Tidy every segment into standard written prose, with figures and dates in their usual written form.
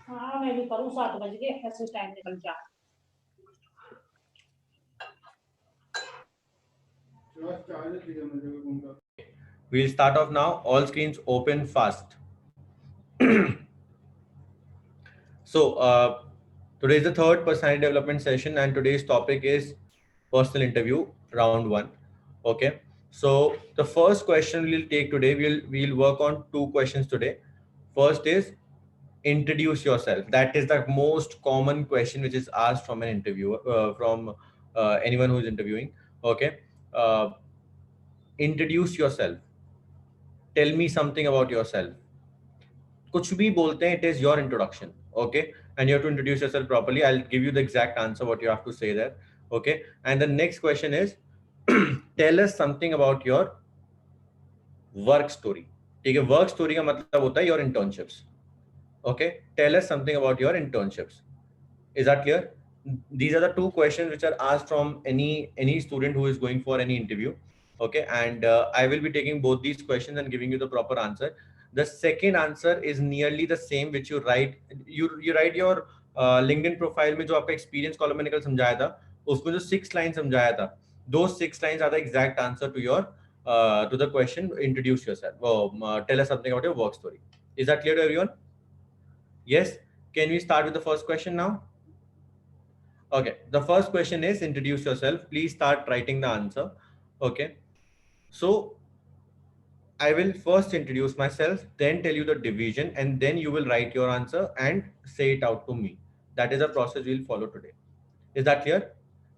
हाँ मैं भी करूँ, 7 बज गए, ऐसे टाइम निकल जा। We'll start off now. All screens open fast. So, today is the third personality development session, and today's topic is personal interview round one. Okay. So, the first question we'll take today, we'll work on two questions today. First is introduce yourself. That is the most common question which is asked from an interviewer, from anyone who is interviewing. Okay. Uh, introduce yourself. Tell me something about yourself. कुछ भी बोलते हैं, it is your introduction. Okay, and you have to introduce yourself properly. I'll give you the exact answer what you have to say there. Okay, and the next question is tell us something about your work story. ठीक है, work story का मतलब होता है your internships. Okay, tell us something about your internships. Is that clear? These are the two questions which are asked from any student who is going for any interview. Okay, and I will be taking both these questions and giving you the proper answer. The second answer is nearly the same which you write. You write your LinkedIn profile में जो आपका experience column मैंने कल समझाया था, उसमें जो 6 lines समझाया था, those 6 lines are the exact answer to your to the question. Introduce yourself. Tell us something about your work story. Is that clear to everyone? Yes. Can we start with the first question now? Okay, the first question is introduce yourself. Please start writing the answer. Okay, so I will first introduce myself, then tell you the division, and then you will write your answer and say it out to me. That is a process we'll follow today. Is that clear?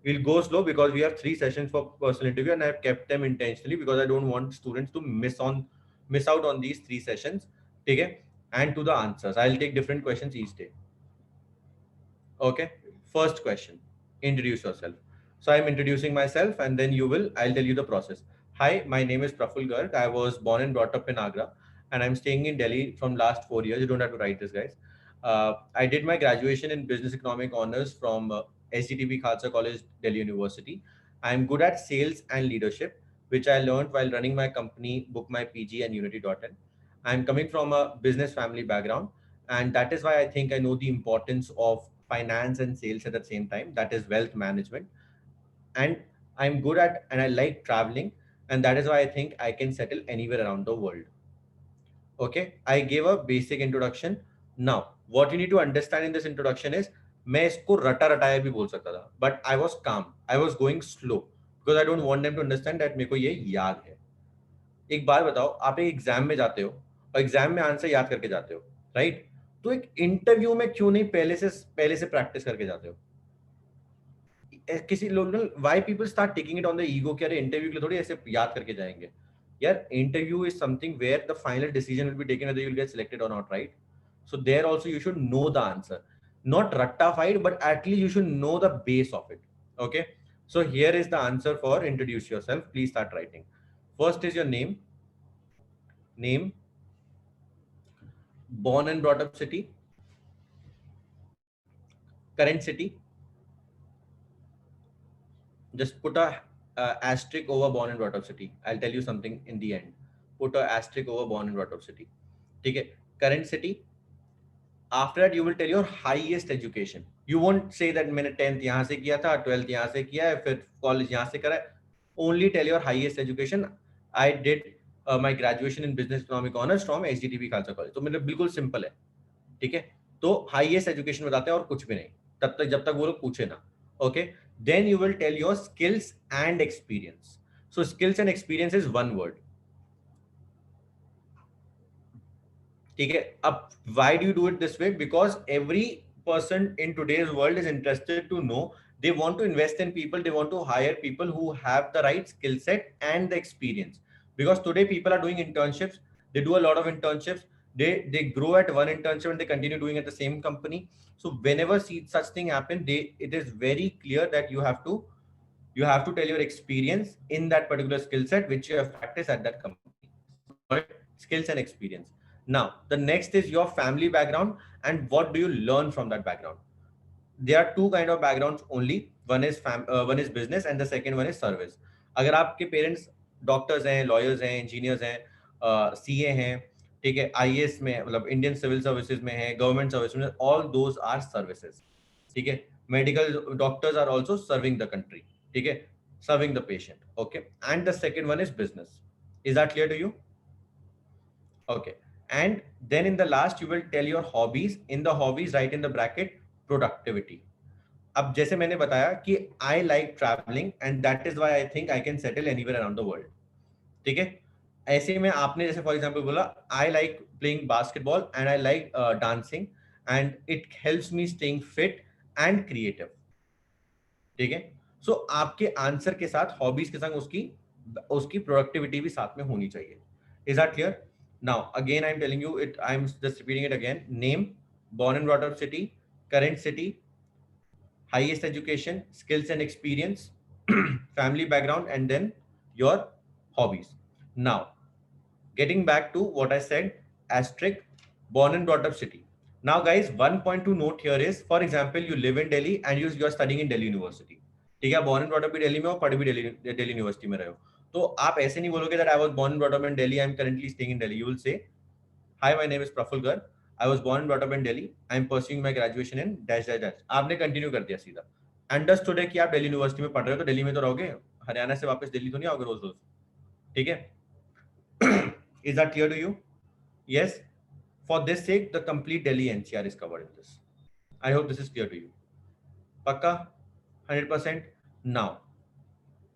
We'll go slow because we have 3 sessions for personal interview, and I've kept them intentionally because I don't want students to miss out on these 3 sessions. Okay, and to the answers. I'll take different questions each day. Okay, first question, introduce yourself. So I'm introducing myself and then I'll tell you the process. Hi, my name is Praful Garg. I was born and brought up in Agra and I'm staying in Delhi from last 4 years. You don't have to write this, guys. I did my graduation in business economic honors from SGTB Khalsa College, Delhi University. I'm good at sales and leadership, which I learned while running my company, Book My PG and Unity.in. I'm coming from a business family background, and that is why I think I know the importance of finance and sales at the same time. That is wealth management, and I'm good at and I like traveling, and that is why I think I can settle anywhere around the world. Okay, I gave a basic introduction. Now what you need to understand in this introduction is मैं इसको रटा रटाया भी बोल सकता था, but I was calm, I was going slow because I don't want them to understand that मेरे को ये याद है. एक बात बताओ, आप एक एग्जाम में जाते हो और एग्जाम में आंसर याद करके जाते हो, राइट? तो एक इंटरव्यू में क्यों नहीं पहले से प्रैक्टिस करके जाते हो? किसी लोग, why people start taking it on the ego कि अरे इंटरव्यू के लिए थोड़ी ऐसे याद करके जाएंगे. यार, interview is something where the final decision will be taken whether you will get selected और not, right? So there also you should know the answer, not rattafied, but at least you should know the base of it. Okay, so here is the answer for introduce yourself. Please start writing. First is your name, born and brought up city, current city. Just put a asterisk over born and brought up city. I'll tell you something in the end. Put a asterisk over born and brought up city. Okay, current city. After that, you will tell your highest education. You won't say that मैंने 10th यहाँ से किया था, 12th यहाँ से किया है, फिर college यहाँ से करा है. Only tell your highest education. I did my graduation in business economic honors from SGTB Khalsa College. तो मतलब बिल्कुल सिंपल है. ठीक है, तो हाईएस्ट एजुकेशन बताते हैं और कुछ भी नहीं, तब तक जब तक वो लोग पूछे ना. Okay, then you will tell your skills and experience. So skills and experience is one word. ठीक है, अब why do you do it this way? Because every person in today's world is interested to know, they want to invest in people, they want to hire people who have the right skill set and the experience. Because today people are doing internships, they do a lot of internships, they grow at one internship and they continue doing at the same company. So whenever such thing happen, it is very clear that you have to tell your experience in that particular skill set which you have practiced at that company. Got it? Skills and experience. Now, the next is your family background and what do you learn from that background. There are two kind of backgrounds only. One is business and the second one is service. अगर आपके parents doctors हैं, lawyers हैं, engineers हैं, CA हैं, ठीक है, IAS में मतलब इंडियन सिविल सर्विसेज में है, गवर्नमेंट सर्विस में, ऑल दोज आर सर्विसेज, ठीक है। Medical doctors are also serving the country, ठीक है, serving the patient, okay. And the second one is business. Is that clear to you? Okay. And then in the last, you will tell your hobbies. In the hobbies, write in the bracket productivity. अब जैसे मैंने बताया कि I like traveling and that is why I think I can settle anywhere around the world. ठीक है, ऐसे में आपने जैसे फॉर एग्जांपल बोला I like playing basketball and I like dancing and it helps me staying fit and creative. ठीक है, सो आपके आंसर के साथ हॉबीज के संग उसकी उसकी प्रोडक्टिविटी भी साथ में होनी चाहिए। Is that clear? Now again I am telling you it, I am just repeating it again. Name, born and brought up city, current city, highest education, skills and experience, family background, and then your hobbies. Now getting back to what I said, asterisk, born and brought up city. Now, guys, one point to note here is, for example, you live in Delhi and you are studying in Delhi University. ठीक है, born and brought up भी दिल्ली में हो, पढ़ भी Delhi university में रहे हो, तो आप ऐसे नहीं बोलोगे that I was born and brought up in Delhi, I am currently staying in Delhi. You will say, hi, my name is Praful Garg, I was born and brought up in Delhi, I am pursuing my graduation in dash dash dash. आपने continue कर दिया सीधा। Understood है कि आप Delhi university में पढ़ रहे हो तो दिल्ली में तो रहोगे, हरियाणा से वापस दिल्ली तो नहीं आओगे रोज रोज, ठीक है। Is that clear to you? Yes. For this sake, the complete Delhi NCR is covered in this. I hope this is clear to you. Pakka? 100%? Now,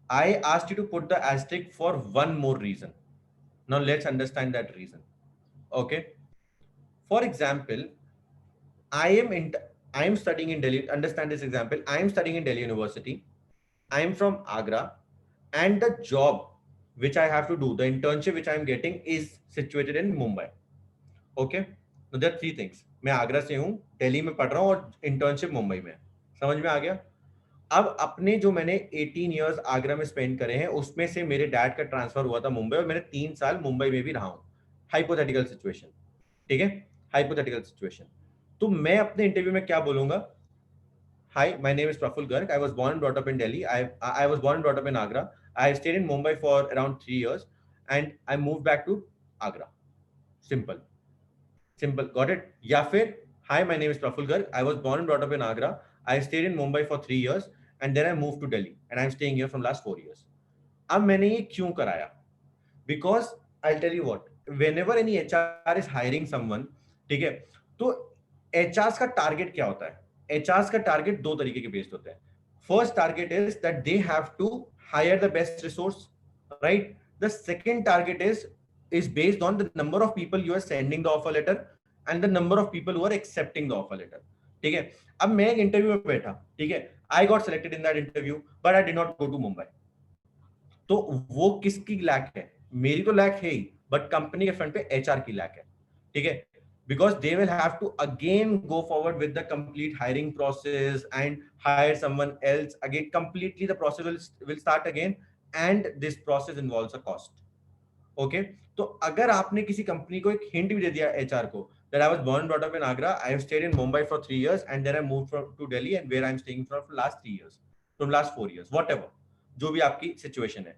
I asked you to put the asterisk for one more reason. Now, let's understand that reason. Okay. For example, I am in, I am studying in Delhi. Understand this example. I am studying in Delhi University. I am from Agra, and the job which I have to do, the internship which I am getting, is situated in Mumbai. Okay, तो there three things. मैं आगरा से हूँ, दिल्ली में पढ़ रहा हूँ और internship Mumbai में। समझ में आ गया? अब अपने जो मैंने 18 इयर्स आगरा में स्पेंड करे हैं उसमें से मेरे डैड का ट्रांसफर हुआ था मुंबई और मैंने 3 साल मुंबई में भी रहा हूँ। हाइपोथेटिकल सिचुएशन, ठीक है, हाइपोथेटिकल सिचुएशन। तो मैं अपने इंटरव्यू में क्या बोलूंगा? Hi, my name is Praful Garg. I was born and brought up in Delhi. I was born and brought up in Agra. I stayed in Mumbai for around 3 years and I moved back to Agra. Simple. Simple, got it? या फिर, hi, my name is Praful Garg. I was born and brought up in Agra. I stayed in Mumbai for 3 years and then I moved to Delhi and I'm staying here from last 4 years. अब मैंने ये क्यों कराया? Because I'll tell you what, whenever any HR is hiring someone, ठीक है, तो HRs का target क्या होता है? HRs का टारगेट दो तरीके के बेस्ड होते हैं। First target is that they have to hire the best resource, right? The second target is based on the number of people you are sending the offer letter and the number of people who are accepting the offer letter. ठीक है, अब मैं एक interview में बैठा, ठीक है, I got selected in that interview but I did not go to Mumbai. तो वो किसकी लैक है? मेरी तो लैक है ही, बट कंपनी के फ्रंट पे एचआर की लैक है, ठीक है, because they will have to again go forward with the complete hiring process and hire someone else again. Completely the process will start again and this process involves a cost. Okay, तो अगर आपने किसी company को एक hint भी दे दिया HR को that I was born and brought up in Agra, I have stayed in Mumbai for 3 years and then I moved to Delhi and where I am staying for last 3 years, from last 4 years, whatever, जो भी आपकी situation है,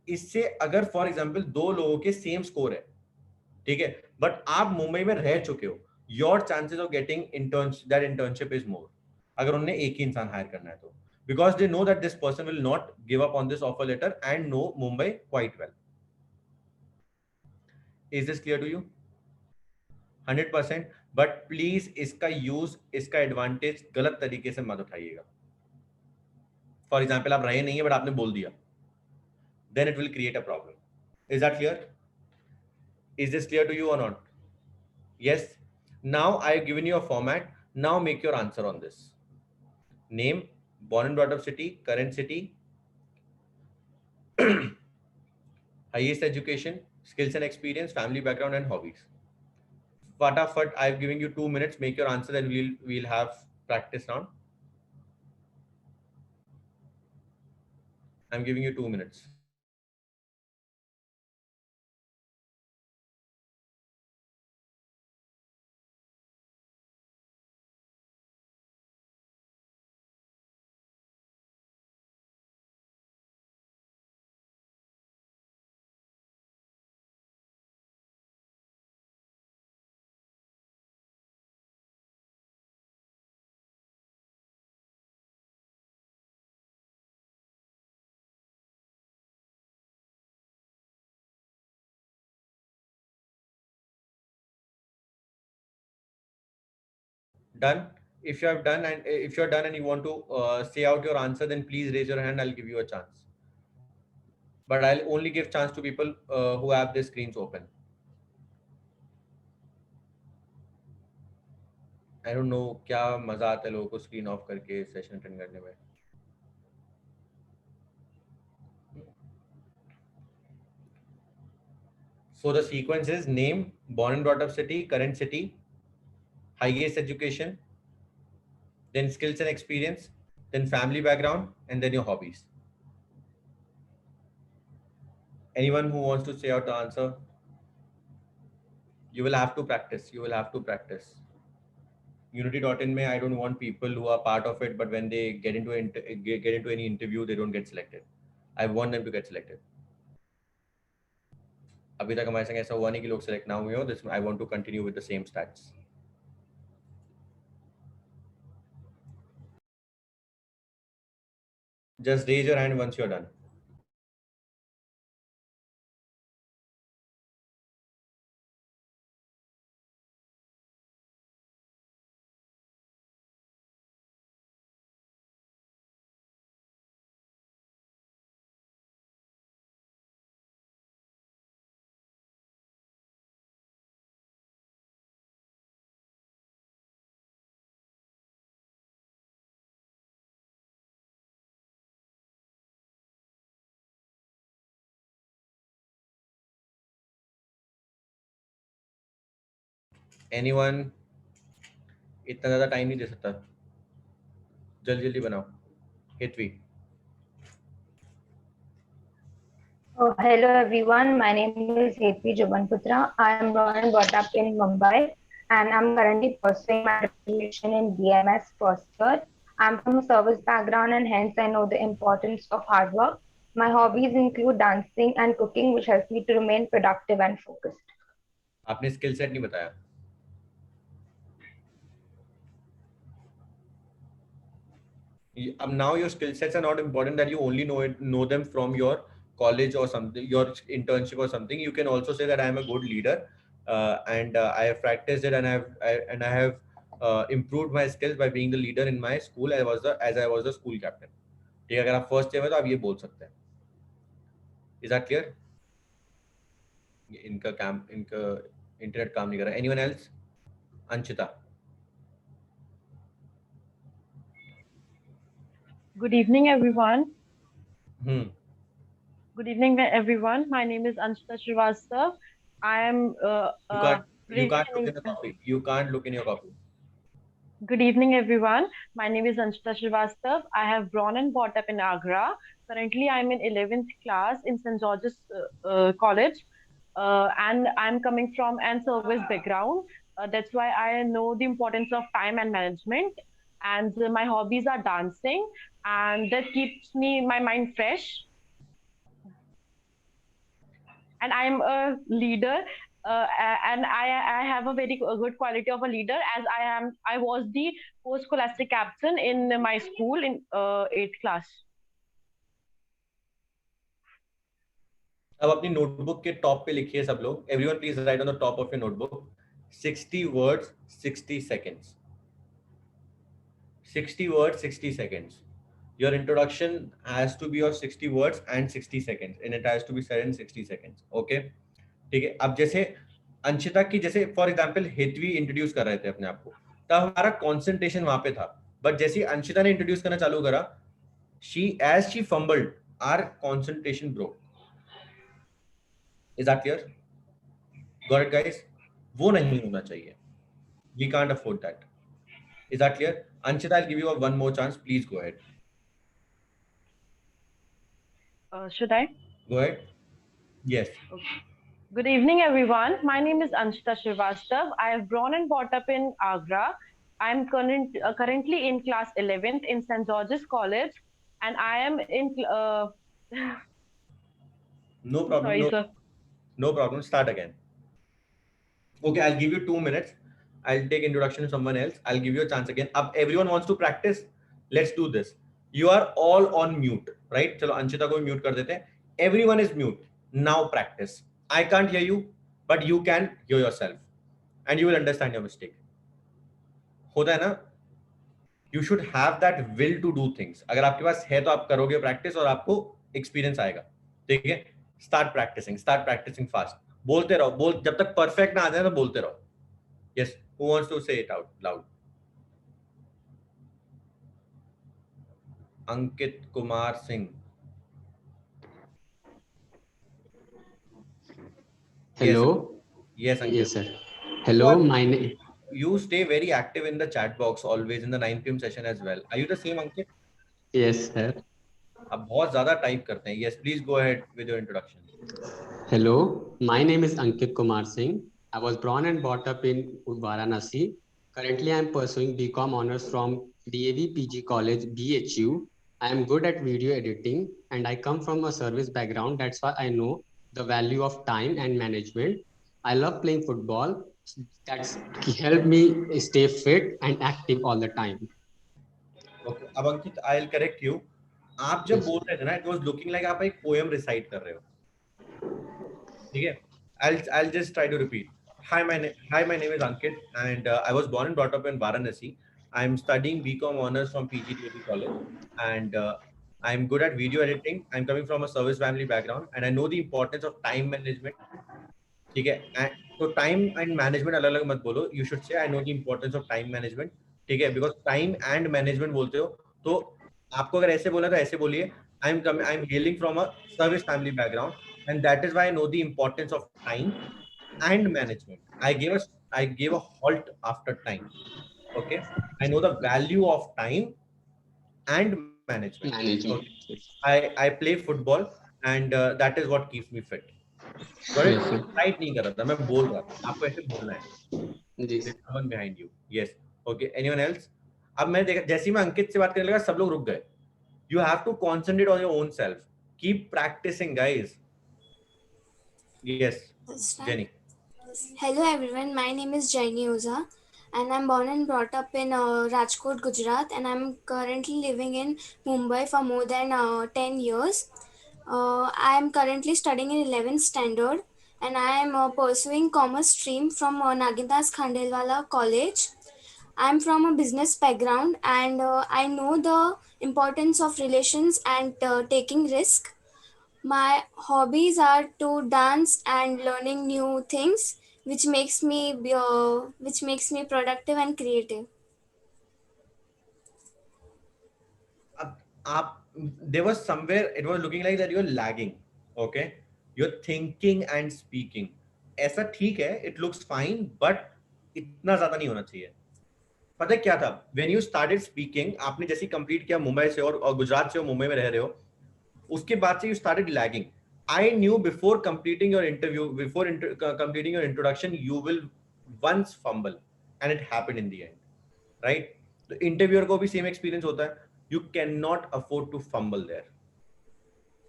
इससे अगर for example दो लोगों के same score है, ठीक है, बट आप मुंबई में रह चुके हो, your chances of getting internship is more, अगर उन्हें एक ही इंसान हायर करना है तो, because they know that this person will not give up on this offer letter and know Mumbai quite well. Is this clear to you? 100%। But please इसका use, इसका एडवांटेज गलत तरीके से मत उठाइएगा। फॉर एग्जाम्पल आप रहे नहीं है बट आपने बोल दिया, then it will create a problem. Is that clear? Is this clear to you or not? Yes. Now I have given you a format. Now make your answer on this. Name, born and brought up city, current city, highest education, skills and experience, family background, and hobbies. Fatafat, I have given you 2 minutes. Make your answer, and we'll have practice round. I'm giving you 2 minutes. Done? If you have done, and if you're done and you want to say out your answer, then please raise your hand. I'll give you a chance. But I'll only give chance to people who have their screens open. I don't know क्या मजा आता है लोगों को screen of करके session attend करने में. So the sequence is name, born and brought up city, current city, highest education, then skills and experience, then family background, and then your hobbies. Anyone who wants to say out the answer? You will have to practice. You will have to practice. Unity.in में I don't want people who are part of it, but when they get into any interview, they don't get selected. I want them to get selected. अभी तक हमारे संग ऐसा हुआ नहीं कि लोग select ना हुए हो. This I want to continue with the same stats. Just raise your hand once you're done. Anyone? इतना ज़्यादा टाइम नहीं दे सकता. जल्दी जल्दी बनाओ. हितवी. Oh, hello everyone. My name is Hetvi Jubanputra. I am born and brought up in Mumbai, and I'm currently pursuing my graduation in BMS first year. I'm from a service background, and hence I know the importance of hard work. My hobbies include dancing and cooking, which helps me to remain productive and focused. आपने skill set नहीं बताया. Now your skill sets are not important that you only know them from your college or something, your internship or something. You can also say that I am a good leader, and I have practiced it, and I have improved my skills by being the leader in my school. As I was the school captain. ठीक है, अगर आप first year में तो आप ये बोल सकते हैं. Is that clear? इनका इंटरनेट काम नहीं कर रहा. Anyone else? Anshita. Good evening, everyone. Hmm. Good evening, everyone. My name is Anshita Srivastav. I am. You can't look in the copy. You can't look in your copy. Good evening, everyone. My name is Anshita Srivastav. I have born and brought up in Agra. Currently, I'm in 11th class in St. George's College, and I'm coming from an service background. That's why I know the importance of time and management. And my hobbies are dancing, and that keeps my mind fresh. And I'm a leader, and I have a very good quality of a leader, as I was the post scholastic captain in my school in 8th class. अब अपनी notebook के top पे लिखिए सब लोग. Everyone please right on the top of your notebook 60 words 60 seconds. 60 words 60 seconds. Your introduction has to be of 60 words and 60 seconds, and it has to be said in 60 seconds. Okay? ठीक है. अब जैसे अंशिता की, जैसे for example हितवी introduce कर रहे थे अपने आप को, तब हमारा कंसंट्रेशन वहां पे था. बट जैसे अंशिता ने इंट्रोड्यूस करना चालू करा, as she fumbled, our concentration broke. Is that clear? Got it, guys? वो नहीं होना चाहिए. We can't afford that. Is that clear? Anshita, I'll give you one more chance. Please go ahead. Should I? Go ahead. Yes. Okay. Good evening, everyone. My name is Anshita Srivastav. I have born and brought up in Agra. I'm currently in class 11th in St. George's College, and I am in. No problem. Sorry, sir. No problem. Start again. Okay, I'll give you 2 minutes. I'll take introduction to someone else. I'll give you a chance again. Up, everyone wants to practice. Let's do this. You are all on mute, right? चलो अंशिता को mute कर देते हैं. Everyone is mute. Now practice. I can't hear you, but you can hear yourself, and you will understand your mistake. होता है ना, you should have that will to do things. अगर आपके पास है तो आप करोगे प्रैक्टिस और आपको एक्सपीरियंस आएगा. ठीक है, start practicing fast. बोलते रहो, जब तक परफेक्ट ना आ जाए तो बोलते रहो. Yes, who wants to say it out loud? Ankit Kumar Singh. Hello. Yes, Ankit. Yes, sir. Hello, my name. You stay very active in the chat box always in the 9 p.m. session as well. Are you the same, Ankit? Yes, sir. आप बहुत ज़्यादा type करते हैं. Yes, please go ahead with your introduction. Hello, my name is Ankit Kumar Singh. I was born and brought up in Varanasi. Currently, I am pursuing BCom honors from DAV PG College, BHU. I am good at video editing and I come from a service background. That's why I know the value of time and management. I love playing football. That's helped me stay fit and active all the time. Okay, अब अंकित, I'll correct you. आप जब बोल रहे थे ना, it was looking like आप एक poem recite कर रहे हो. ठीक है, I'll just try to repeat. Hi, my name is Ankit, and I was born and brought up in Varanasi. I'm studying BCom honors from PGDAV College, and I'm good at video editing. I'm coming from a service family background, and I know the importance of time management. ठीक है, तो time and management अलग अलग मत बोलो. You should say I know the importance of time management. ठीक है, because time and management बोलते हो तो आपको अगर ऐसे बोला तो ऐसे बोलिए. I am hailing from a service family background and that is why I know the importance of time and management. I gave a halt after time. Okay, I know the value of time and management. Okay. I play football and that is what keeps me fit. Right नहीं कर रहा था, मैं बोल रहा था. आपको ऐसे बोलना है. Someone behind you. Yes. Okay. Anyone else? अब मैं देखा, जैसे ही मैं अंकित से बात करने लगा सब लोग रुक गए. You have to concentrate on your own self. Keep practicing, guys. Yes, Jenny. Hello everyone, my name is Jaini Oza and I'm born and brought up in Rajkot, Gujarat, and I'm currently living in Mumbai for more than 10 years. I am currently studying in 11th standard and I am pursuing commerce stream from Nagindas Khandelwala College. I'm from a business background and I know the importance of relations and taking risk. My hobbies are to dance and learning new things, which makes me productive and creative. There was somewhere it was looking like that you're lagging. Okay, you're thinking and speaking. ऐसा ठीक है, it looks fine, but इतना ज़्यादा नहीं होना चाहिए. पता है क्या था? When you started speaking, आपने जैसे कंप्लीट किया मुंबई से और गुजरात से हो, मुंबई में रह रहे हो, उसके बाद से you started lagging. I knew before completing your interview, completing your introduction, you will once fumble, and it happened in the end, right? तो interviewer को भी same experience होता है. You cannot afford to fumble there.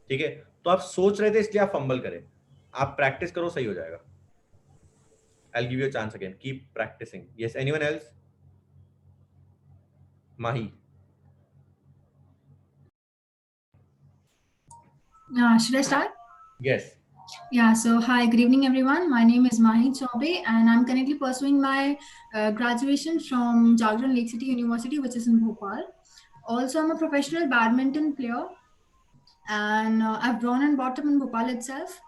ठीक है, तो आप सोच रहे थे इसलिए आप fumble करें. आप practice करो, सही हो जाएगा. I'll give you a chance again. Keep practicing. Yes, anyone else? Mahi. Should I start? Yes. Yeah, so hi, good evening everyone. My name is Mahi Chaube and I'm currently pursuing my graduation from Jagran Lake City University, which is in Bhopal. Also, I'm a professional badminton player and I've grown and brought up in Bhopal itself.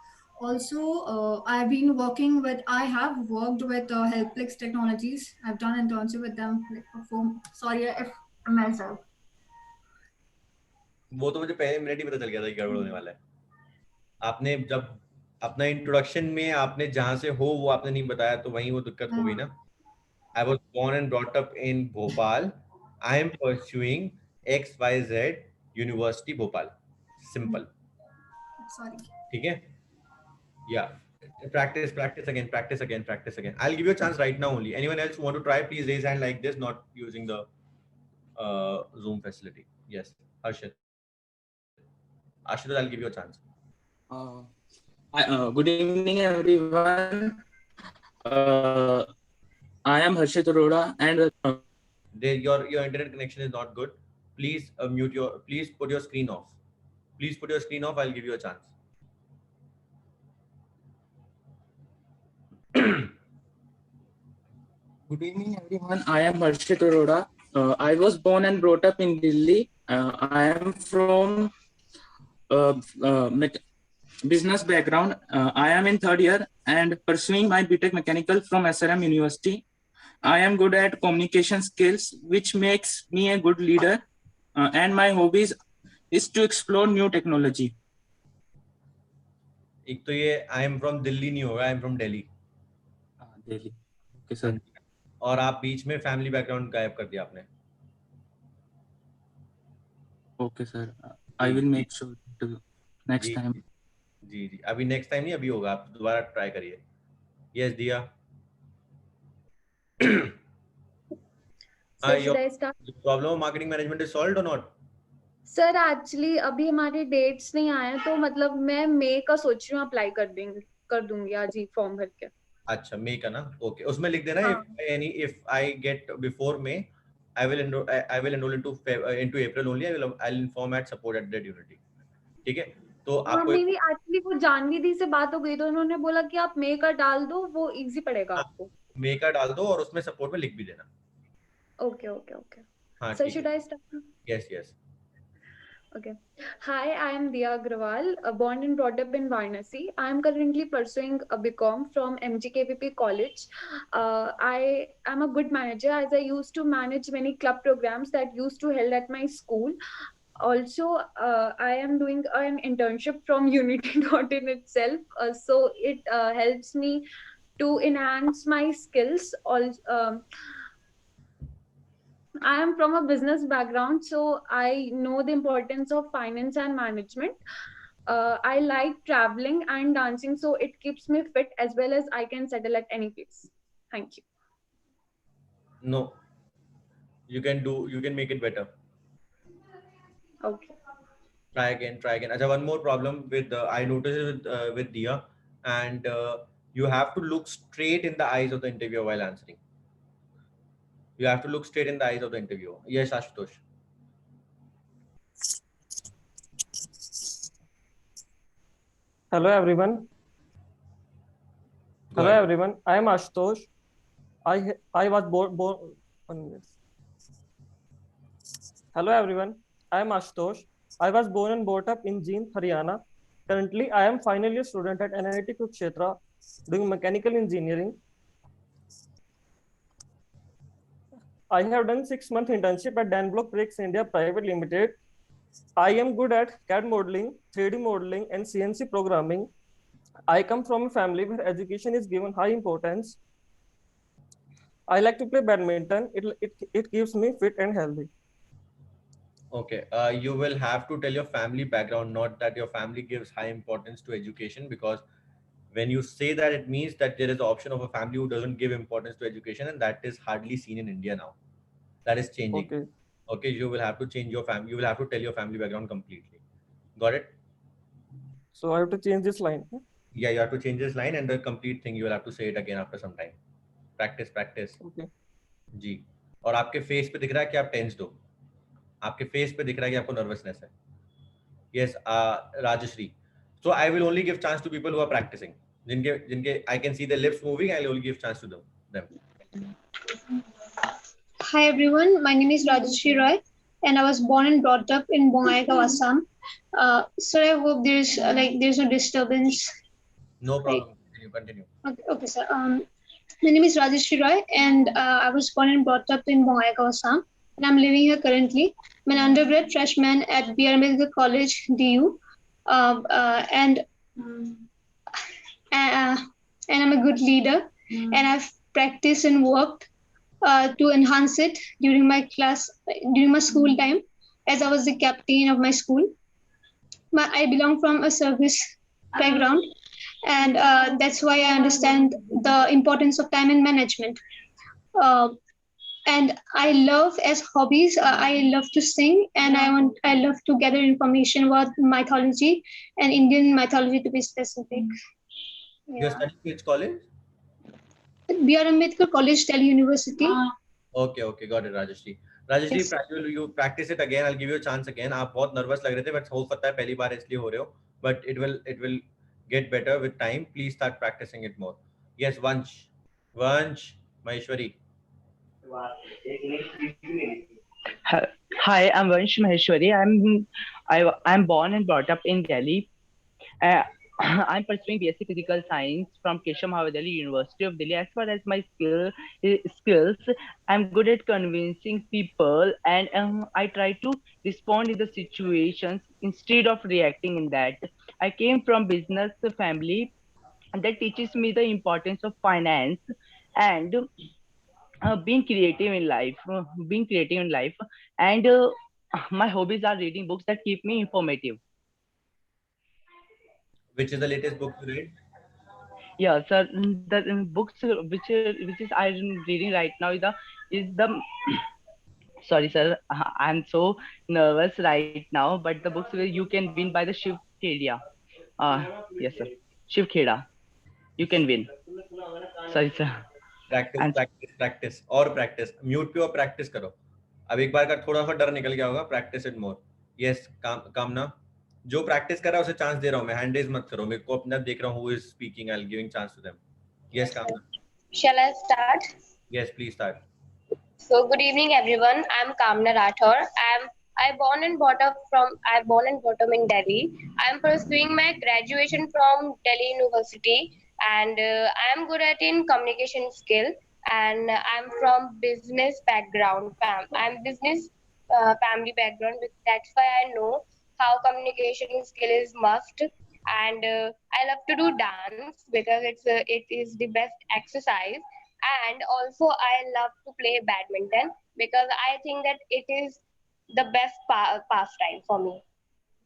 Also, I have worked with Helplex Technologies. I've done an internship with them. Sorry if I messed up. वो तो मुझे पहले minute ही पता चल गया था कि गड़बड़ होने वाला है. आपने जब अपना इंट्रोडक्शन में आपने जहां से हो वो आपने नहीं बताया तो वहीं वो दिक्कत हो गई ना. I was born and brought up in Bhopal. I am pursuing XYZ University Bhopal. Simple. Sorry. ठीक है? Yeah. Practice again. I'll give you a chance right now only. Anyone else who want to try, please raise hand like this, not using the Zoom facility. Yes, Harshit. Ashutosh, I'll give you a chance. Good evening, everyone. I am Harshit Arora, and Your internet connection is not good. Please please put your screen off. Please put your screen off. I'll give you a chance. Good evening, everyone. I am Harshit Arora. I was born and brought up in Delhi. I am from business background. I am in third year and pursuing my BTech Mechanical from SRM University. I am good at communication skills, which makes me a good leader. And my hobbies is to explore new technology. एक तो ये आई am from Delhi नहीं होगा, आई am from Delhi. Delhi. Okay, sir. और आप बीच में family background गायब कर दिया आपने. Okay, sir. I will make sure to next ji, time. जी जी, अभी नेक्स्ट टाइम नहीं, अभी होगा. आप दोबारा ट्राई करिए. यस दिया. So should I start? The problem of marketing management is solved or not? Sir actually अभी हमारे डेट्स नहीं आए हैं, तो मतलब मैं मई का सोच रही हूँ अप्लाई कर दूंगी आज ही फॉर्म भर के. अच्छा, मई का ना. ओके, उसमें लिख देना if I get before May, I will enroll into April only. I'll inform at support@unity. ठीक है. तो आपको मेरी एक्चुअली वो जानवी से बात हो गई, तो उन्होंने बोला कि आप मई का डाल दो, वो इजी पड़ेगा आपको. मई का डाल दो और उसमें सपोर्ट में लिख भी देना. Okay okay okay. हाँ, sir should I start? Yes yes. Okay. Hi, I am Diya Agrawal, born and brought up in Varanasi. I am currently pursuing a BCom from MGKVP College. I am a good manager, as I used to manage many club programs that used to held at my school. Also, I am doing an internship from Unity.in itself, so it helps me to enhance my skills. I am from a business background, so I know the importance of finance and management. I like traveling and dancing, so it keeps me fit as well as I can settle at any place. Thank you. No, you can make it better. Okay. Try again. Acha, one more problem with I noticed with Diya, and you have to look straight in the eyes of the interviewer while answering. You have to look straight in the eyes of the interviewer. Yes, Ashutosh. Hello everyone. Hello everyone. I am Ashutosh. I was born. 1 minute. Hello everyone. I am Ashutosh. I was born and brought up in Jind, Haryana. Currently, I am final year student at NIT Kurukshetra doing mechanical engineering. I have done 6-month internship at Danblock Breaks India Private Limited. I am good at CAD modeling, 3D modeling, and CNC programming. I come from a family where education is given high importance. I like to play badminton. It keeps me fit and healthy. Okay, you will have to tell your family background, not that your family gives high importance to education, because when you say that, it means that there is the option of a family who doesn't give importance to education, and that is hardly seen in India now. That is changing. Okay. Okay, you will have to change your family. You will have to tell your family background completely. Got it? So I have to change this line. Yeah, you have to change this line, and the complete thing you will have to say it again after some time. Practice. Okay. जी. और आपके face पे दिख रहा है कि आप tensed हो. आपके फेस पे दिख रहा है कि आपको नर्वसनेस है. Yes, Rajashri. So I will only give chance to people who are practicing. जिनके I can see their lips moving. I will only give chance to them. Hi everyone, my name is Rajashri Roy, and I was born and brought up in Bongaigaon, Assam. So I hope there's no disturbance. No problem. You continue. Okay, sir. My name is Rajashri Roy, and I was born and brought up in Bongaigaon, Assam, and I'm living here currently. I'm an undergrad freshman at B.R. Ambedkar College, DU, and I'm a good leader, and I've practiced and worked to enhance it during my school time, as I was the captain of my school. I belong from a service background, and that's why I understand the importance of time and management. And I love, as hobbies, I love to sing, and I love to gather information about mythology and Indian mythology, to be specific. You're studying which college? B.R. Ambedkar College, Delhi University. Okay, got it, Rajashri. Rajashri, yes. You practice it again. I'll give you a chance again. आप बहुत nervous लग रहे थे, but हो सकता है पहली बार इसलिए हो रहे हो. But it will get better with time. Please start practicing it more. Yes, Vansh, Maheshwari. Hi, I'm Vansh Maheshwari. I'm born and brought up in Delhi. Uh, I'm pursuing BSc Physical Science from Keshav Mahavishya University of Delhi. As far as my skills, I'm good at convincing people, and I try to respond in the situations instead of reacting in that. I came from business family, and that teaches me the importance of finance and being creative in life, and my hobbies are reading books that keep me informative. Which is the latest book you read? Yeah, sir. The books which is I'm reading right now is the sorry, sir. I'm so nervous right now. But the books where You Can Win by the Shiv Kheda. Yes, sir. Shiv Kheda. You Can Win. Sorry, sir. And practice और practice mute पे और practice करो. अब एक बार का थोड़ा सा डर निकल गया होगा. Practice it more. यस कामना, जो प्रैक्टिस कर रहा है उसे चांस दे रहा हूं मैं. हैंड रेज मत करो, मेरे को अपना देख रहा हूं who is speaking. I will giving chance to them. Yes Kamna. Shall I start? Yes please start. So good evening, everyone. I'm Kamna Rathor. I born and brought up in Delhi. I'm pursuing my graduation from Delhi University, and I'm good at in communication skill. And I'm from business background. I'm business family background. That's why I know how communication skill is must. And I love to do dance because it is the best exercise. And also I love to play badminton because I think that it is the best pastime for me.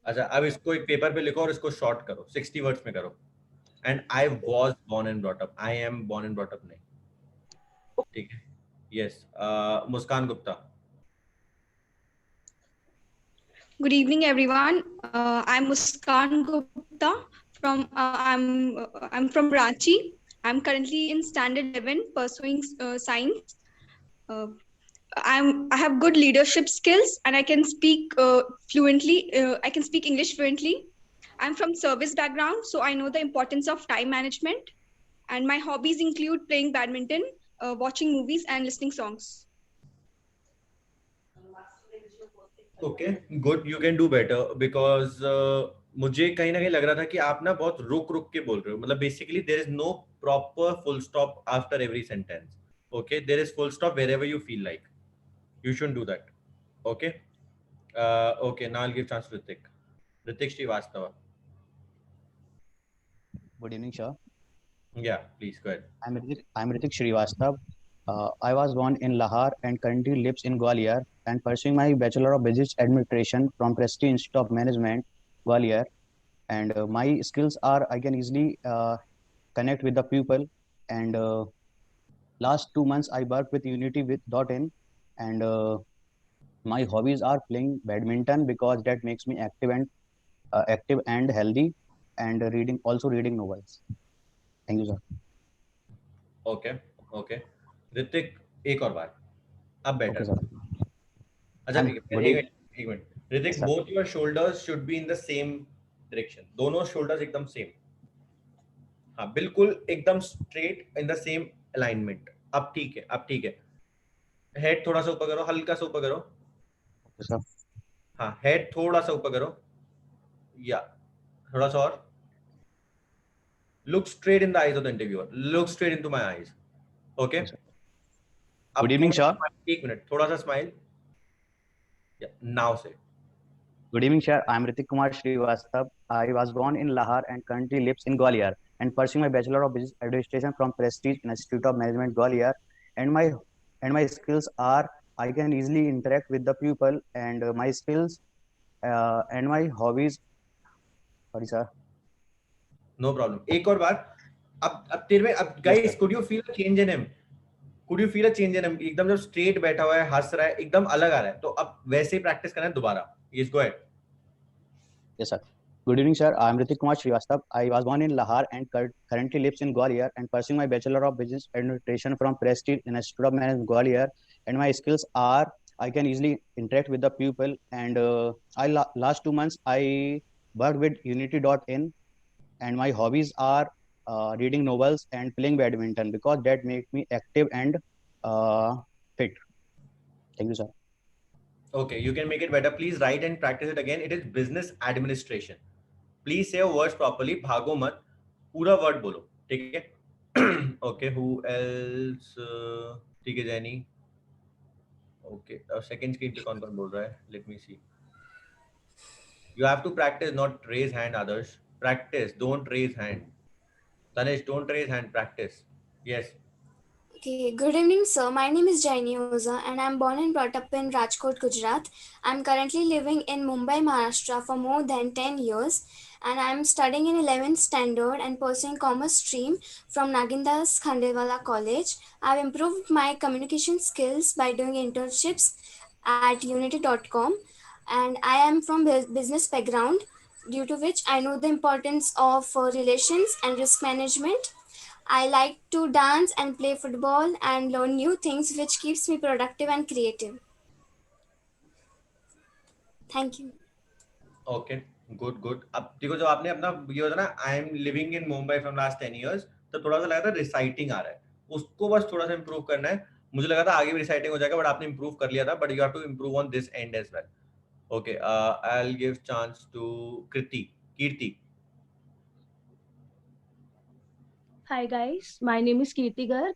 अच्छा, अब इसको एक paper पे लिखो और इसको short करो. 60 words में करो. And I was born and brought up. I am born and brought up नहीं. ठीक है. Yes, Muskan Gupta. Good evening, everyone. I'm Muskan Gupta from I'm from Ranchi. I'm currently in standard 11 pursuing science. I have good leadership skills and I can speak fluently. I can speak English fluently. I'm from service background, so I know the importance of time management. And my hobbies include playing badminton, watching movies, and listening songs. Okay good. You can do better because मुझे कहीं ना कहीं लग रहा था कि आप ना बहुत रुक रुक के बोल रहे हो. मतलब basically there is no proper full stop after every sentence. Okay, there is full stop wherever you feel like. You should do that. Okay. Okay, now I will give chance to Hrithik Shrivastava. Good evening, sir. Yeah, please go ahead. I'm Ritik Srivastav. I was born in Lahore and currently lives in Gwalior and pursuing my Bachelor of Business Administration from Prestige Institute of Management, Gwalior. And my skills are I can easily connect with the people. And last 2 months I worked with Unity with .in, and my hobbies are playing badminton because that makes me active and healthy, and reading novels. Thank you, sir. Okay. Hrithik, एक और बार. अब better. अच्छा ठीक है. एक minute. Hrithik, both your shoulders should be in the same direction. दोनों shoulders एकदम same. हाँ, बिल्कुल एकदम straight in the same alignment. अब ठीक है. हेड थोड़ा सा ऊपर करो, हल्का सा ऊपर करो. हाँ, हेड थोड़ा सा ऊपर करो. या थोड़ा सा और. Look straight in the eyes of the interviewer. Look straight into my eyes. Okay. Good evening, sir. एक मिनट, थोड़ा सा smile. Yeah, now say. Good evening, sir. I'm Ritik Kumar Srivastav. I was born in Lahore and currently lives in Gwalior and pursuing my Bachelor of Business Administration from Prestige Institute of Management, Gwalior. And my skills are I can easily interact with the people, and my skills and my hobbies. Sorry, sir. No problem. एक और बार. अब तेरे में अब guys, could you feel a change in him? Could you feel a change in him? एकदम जब straight बैठा हुआ है, हंस रहा है, एकदम अलग आ रहा है. तो अब वैसे ही practice करना है दोबारा. Yes, go ahead. Yes, sir. Good evening, sir. I'm Ritik Kumar Srivastav. I was born in Lahore and currently lives in Gwalior and pursuing my Bachelor of Business Administration from Prestige Institute of Management, Gwalior. And my skills are I can easily interact with the people, and last 2 months I worked with Unity.in, and my hobbies are reading novels and playing badminton because that makes me active and fit. Thank you, sir. Okay, you can make it better. Please write and practice it again. It is business administration. Please say your words properly. भागो मत. पूरा word बोलो. ठीक है? Okay. Who else? ठीक है, Jenny. Okay. Second screen पे कौन बोल रहा है? Let me see. You have to practice, not raise hand. Others practice. Don't raise hand. Tanish, don't raise hand. Practice. Yes. Okay, good evening, sir. My name is Jaini Oza, and I'm born and brought up in Rajkot, Gujarat. I'm currently living in Mumbai, Maharashtra for more than 10 years, and I'm studying in 11th standard and pursuing commerce stream from Nagindas Khandelwala College. I've improved my communication skills by doing internships at unity.com, and I am from business background, due to which I know the importance of relations and risk management. I like to dance and play football and learn new things, which keeps me productive and creative. Thank you. Okay, good. अब देखो, जब आपने अपना ये होता ना, I am living in Mumbai from last 10 years, तो थोड़ा सा लगा था reciting आ रहा है, उसको बस थोड़ा सा improve करना है. मुझे लगा था आगे भी reciting हो जाएगा, but आपने improve कर लिया था, but you have to improve on this end as well. Okay, I'll give chance to Kirti. Hi guys, my name is Kirti Garg.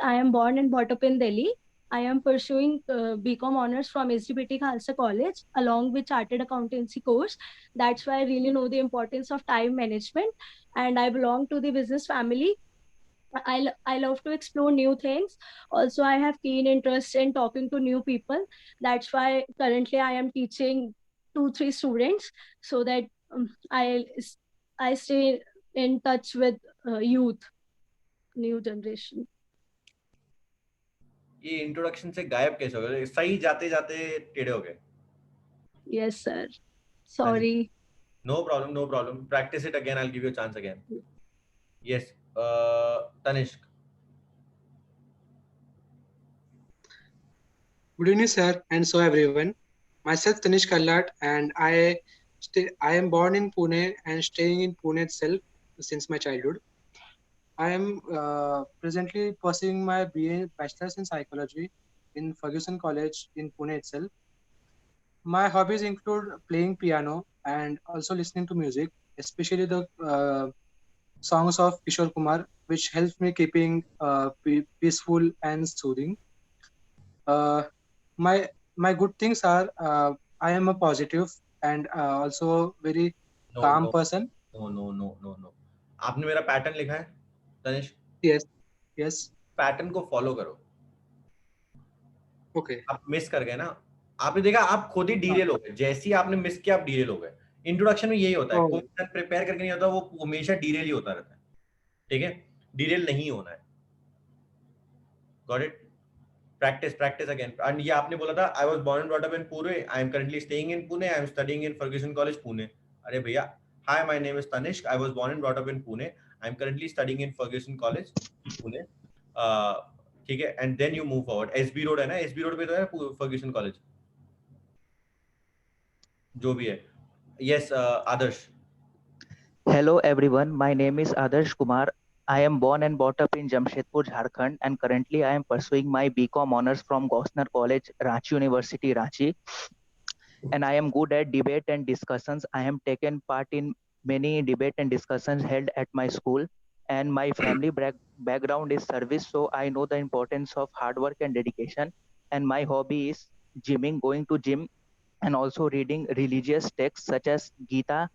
I am born and brought up in Delhi. I am pursuing BCom honors from SDPT Khalsa College along with Chartered Accountancy course. That's why I really know the importance of time management, and I belong to the business family. I love to explore new things. Also, I have keen interest in talking to new people. That's why currently I am teaching 2-3 students so that I stay in touch with youth, new generation. ये introduction से गायब कैसे हो गए? सही जाते जाते टेढ़े हो गए. Yes, sir. Sorry. No problem. Practice it again. I'll give you a chance again. Yes, Tanishq. Good evening, sir, and so everyone. Myself Tanishq Kallat, and I am born in Pune and staying in Pune itself since my childhood. I am presently pursuing my BA Bachelor's in Psychology in Fergusson College in Pune itself. My hobbies include playing piano and also listening to music, especially the songs of Kishore Kumar, which helps me keeping peaceful and soothing. My good things are I am a positive and also very calm person. No. आपने मेरा pattern लिखा है, Tanishq? Yes. Pattern को follow करो. Okay. आप miss कर गए ना, आपने देखा, आप खुद ही डीरेल हो गए. जैसे ही आपने मिस किया, आप डीरेल हो गए. इंट्रोडक्शन में यही होता है, कोई प्रिपेयर करके नहीं होता, वो हमेशा डीरेल ही होता रहता है. ठीक है, डीरेल नहीं होना है. Got it? Practice again. And ये आपने बोला था, I was born and brought up in Pune. I am currently staying in Pune. I am studying in Fergusson College, Pune. अरे भैया, hi, my name is Tanishq. I was born and brought up in Pune. I am currently studying in Fergusson College, Pune. ठीक है, and then you move forward. SB Road है ना, SB Road पे तो है Fergusson College. जो भी है. Yes, Adarsh. Hello everyone, my name is Adarsh Kumar. I am born and brought up in Jamshedpur, Jharkhand, and currently I am pursuing my BCom honors from Gosner College, Ranchi University, Ranchi. And I am good at debate and discussions. I am taken part in many debate and discussions held at my school. And my family background is service, so I know the importance of hard work and dedication. And my hobby is gymming, going to gym, and also reading religious texts such as Gita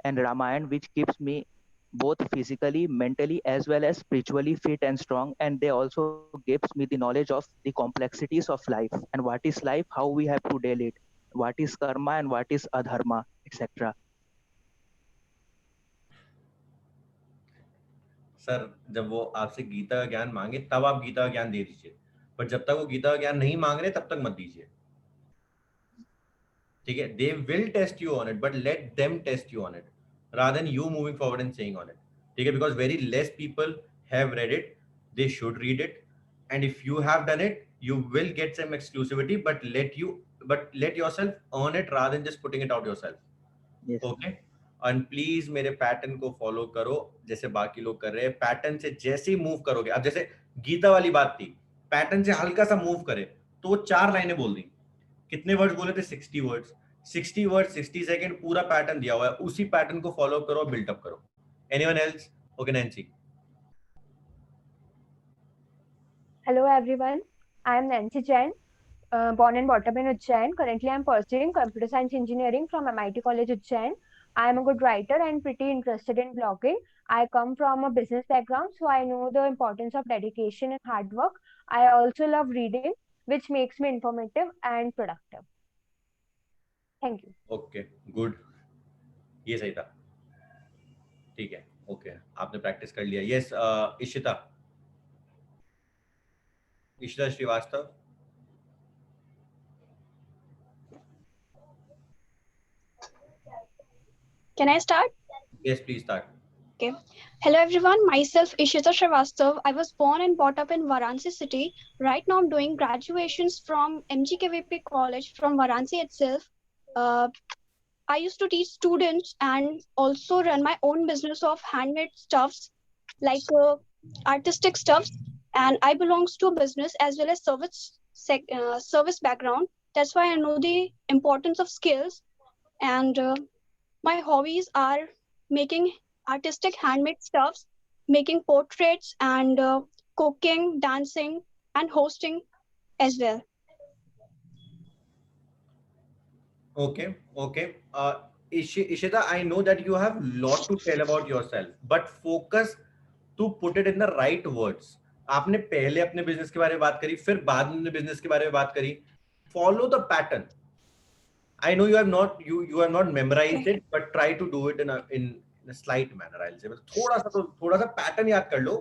and Ramayana, which keeps me both physically, mentally, as well as spiritually fit and strong. And they also gives me the knowledge of the complexities of life and what is life, how we have to deal it, what is karma and what is adharma, etc. Sir, जब वो आपसे गीता का ज्ञान मांगे तब आप गीता का ज्ञान दे दीजिए, पर जब तक वो गीता का ज्ञान नहीं मांग रहे तब तक मत दीजिए. ठीक है, they will test you on it, but let them test you on it rather than you moving forward and saying on it. ठीक है, because very less people have read it. They should read it, and if you have done it, you will get some exclusivity, but let yourself earn it rather than just putting it out yourself. Yes. Okay. And please मेरे pattern को follow करो जैसे बाकी लोग कर रहे हैं। Pattern से जैसे ही मूव करोगे, अब जैसे गीता वाली बात थी, पैटर्न से हल्का सा मूव करे तो वो 4 लाइनें बोल दी। कितने वर्ड्स बोले थे? 60 वर्ड्स। 60 वर्ड्स 60 सेकंड, पूरा पैटर्न दिया हुआ है, उसी पैटर्न को फॉलो करो, बिल्डअप करो। Anyone else? Okay Nancy. Hello everyone, I am Nancy Jain, born and brought up in Ujjain. Currently, I am pursuing computer science engineering from MIT College Ujjain. I am a good writer and pretty interested in blogging. I come from a business background, so I know the importance of dedication and hard work. I also love reading, which makes me informative and productive. Thank you. Okay good, ये सही था। ठीक है, okay आपने practice कर लिया। Yes Ishita Shrivastava. Can I start? Yes, please start. Okay. Hello everyone, myself Ishita Srivastav. I was born and brought up in Varanasi city. Right now I'm doing graduations from MGKVP College from Varanasi itself. I used to teach students and also run my own business of handmade stuffs like artistic stuffs, and I belongs to a business as well as service background. That's why I know the importance of skills, and my hobbies are making artistic handmade stuffs, making portraits, and cooking, dancing, and hosting as well. Okay. Ishita, I know that you have lot to tell about yourself, but focus to put it in the right words. आपने पहले अपने business के बारे में बात करी, फिर बाद में अपने बिजनेस के बारे में बात करी। Follow the pattern. I know you have not memorized it, but try to do it in a slight manner. I'll say, थोड़ा सा पैटर्न याद कर लो,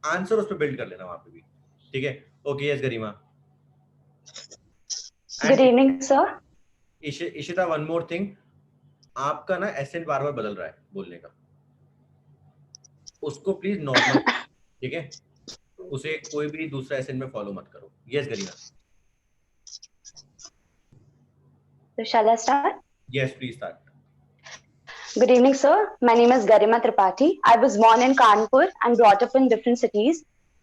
आंसर उस पे बिल्ड कर लेना वहां पे भी, ठीक है? ओके, यस गरिमा। Good evening, sir. Ishita, one more thing, आपका ना एसेंट बार बार बदल रहा है बोलने का, उसको प्लीज नॉर्मल, ठीक है? उसे कोई भी दूसरा एसेंट में फॉलो मत करो। Yes Garima. So shall I start? Yes, please start. Good evening, sir. My name is Garima Tripathi. I was born in Kanpur and brought up in different cities.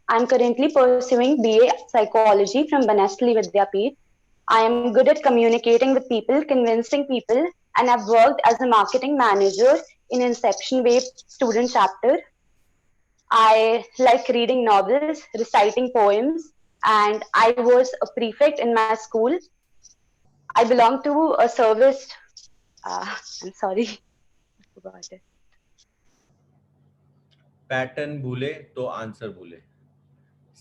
I'm currently pursuing BA Psychology from Banasli Vidyapeeth. I am good at communicating with people, convincing people, and I've worked as a marketing manager in Inception Wave student chapter. I like reading novels, reciting poems, and I was a prefect in my school. I belong to a service. I'm sorry, I forgot it. Pattern भूले तो answer भूले,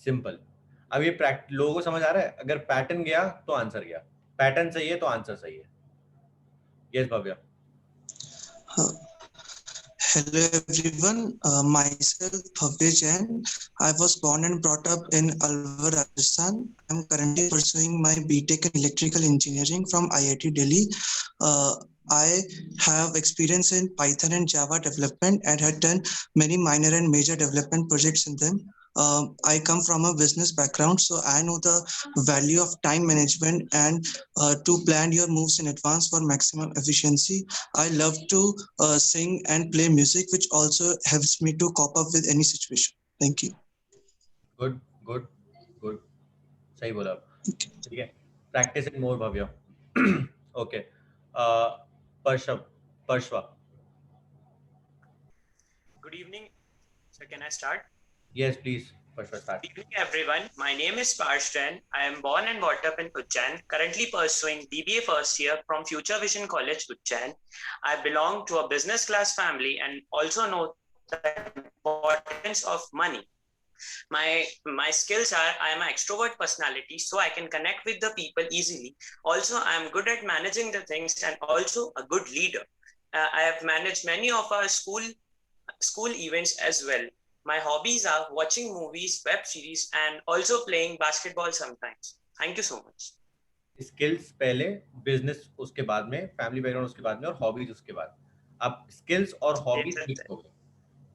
simple. अब ये लोगों को समझ आ रहा है? अगर पैटर्न गया तो आंसर गया, पैटर्न सही है तो आंसर सही है। Yes Bhavya. Hello everyone, myself Bhavya Jain. I was born and brought up in Alwar, Rajasthan. I'm currently pursuing my BTech in Electrical Engineering from IIT Delhi. I have experience in Python and Java development and had done many minor and major development projects in them. I come from a business background, so I know the value of time management and to plan your moves in advance for maximum efficiency. I love to sing and play music, which also helps me to cope up with any situation. Thank you. Good. सही बोला, ठीक है? Practice it more, Bhavya. Okay. Parshva. Good evening. So can I start? Yes, please. Parshva, start. Good evening, everyone. My name is Parsh Jain. I am born and brought up in Ujjain, currently pursuing BBA first year from Future Vision College, Ujjain. I belong to a business class family and also know the importance of money. My skills are, I am an extrovert personality, so I can connect with the people easily. Also, I am good at managing the things and also a good leader. I have managed many of our school events as well. My hobbies are watching movies, web series, and also playing basketball sometimes. Thank you so much. Skills पहले, business उसके बाद में, family background उसके बाद में, और hobbies उसके बाद। अब स्किल्स और हॉबीज मिक्स हो गए।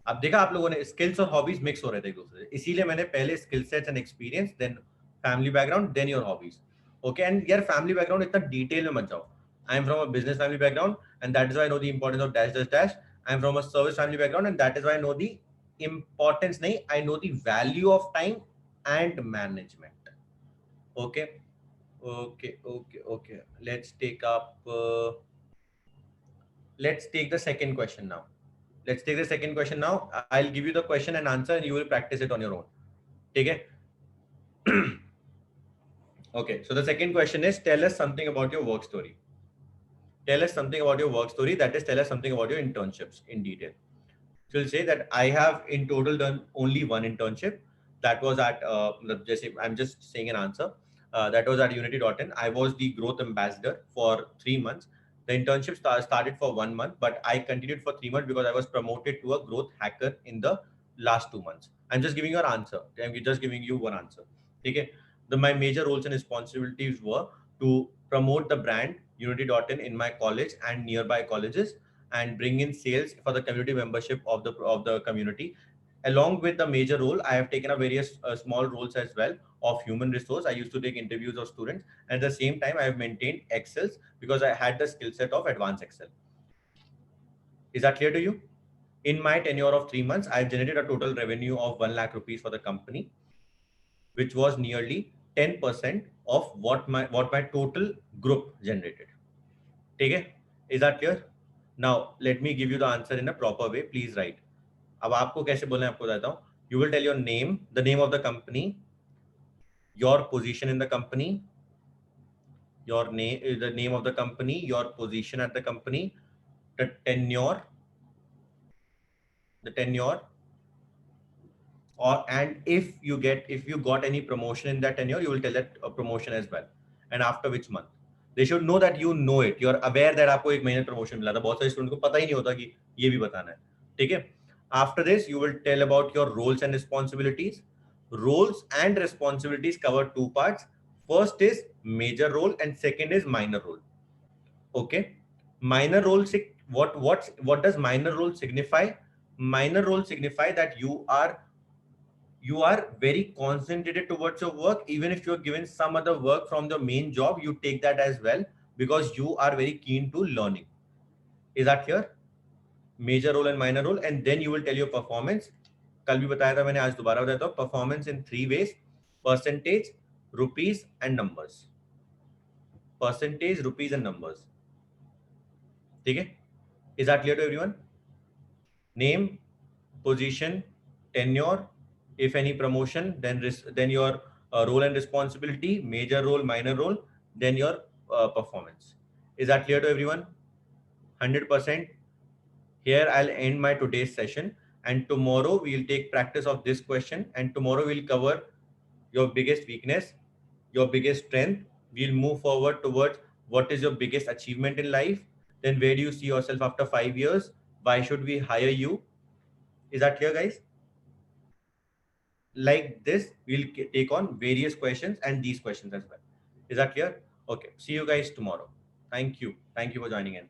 अब देखा आप लोगों ने, स्किल्स और हॉबीज मिक्स हो रहे थे एक दूसरे से, इसीलिए मैंने पहले skill sets and experience, then family background, then your hobbies. Okay, and यार फैमिली बैकग्राउंड इतना डिटेल में मत जाओ। I am from a business family background and that is why I know the importance of dash dash dash. I'm from a service family background, and that is why I know the importance. I know the value of time and management. Okay. Let's take the second question now. I'll give you the question and answer, and you will practice it on your own. Okay. Okay. So the second question is, tell us something about your work story. That is, tell us something about your internships in detail. So you'll say that I have in total done only one internship. That was at, I'm just saying an answer. That was at Unity.in. I was the growth ambassador for 3 months. The internship started for 1 month, but I continued for 3 months because I was promoted to a growth hacker in the last 2 months. I'm just giving you an answer. I'm just giving you one answer. Okay. My major roles and responsibilities were to promote the brand Unity.in in my college and nearby colleges, and bring in sales for the community membership of the community. Along with the major role, I have taken a various small roles as well of human resource. I used to take interviews of students, and at the same time I have maintained Excels because I had the skill set of advanced Excel. Is that clear to you? In my tenure of 3 months, I have generated a total revenue of 1 lakh rupees for the company, which was nearly 10% of what my total group generated. Okay? Is that clear? Now, let me give you the answer in a proper way. Please write. अब आपको कैसे बोलना है आपको बताता हूँ. You will tell your name, the name of the company, your position in the company, your name, the name of the company, your position at the company, the tenure, and if you got any promotion in that tenure, you will tell that promotion as well, and after which month. They should know that you know it. You are aware that आपको 1 महीने promotion मिला था. बहुत सारे student को पता ही नहीं होता कि ये भी बताना है. ठीक है? After this, you will tell about your roles and responsibilities. Roles and responsibilities cover 2 parts. First is major role and second is minor role. Okay? Minor role, what does minor role signify? Minor role signify that you are very concentrated towards your work. Even if you're given some other work from the main job, you take that as well because you are very keen to learning. Is that clear? Major role and minor role, and then you will tell your performance. कल भी बताया था मैंने, आज दोबारा बताता हूँ. Performance in 3 ways: percentage, rupees, and numbers. Percentage, rupees, and numbers. ठीक है? Is that clear to everyone? Name, position, tenure. If any promotion, then your role and responsibility, major role, minor role, then your performance. Is that clear to everyone? 100%. Here I'll end my today's session, and tomorrow we'll take practice of this question, and tomorrow we'll cover your biggest weakness, your biggest strength. We'll move forward towards what is your biggest achievement in life, then where do you see yourself after 5 years, why should we hire you. Is that clear, guys? Like this, we'll take on various questions and these questions as well. Is that clear? Okay. See you guys tomorrow. Thank you. Thank you for joining in.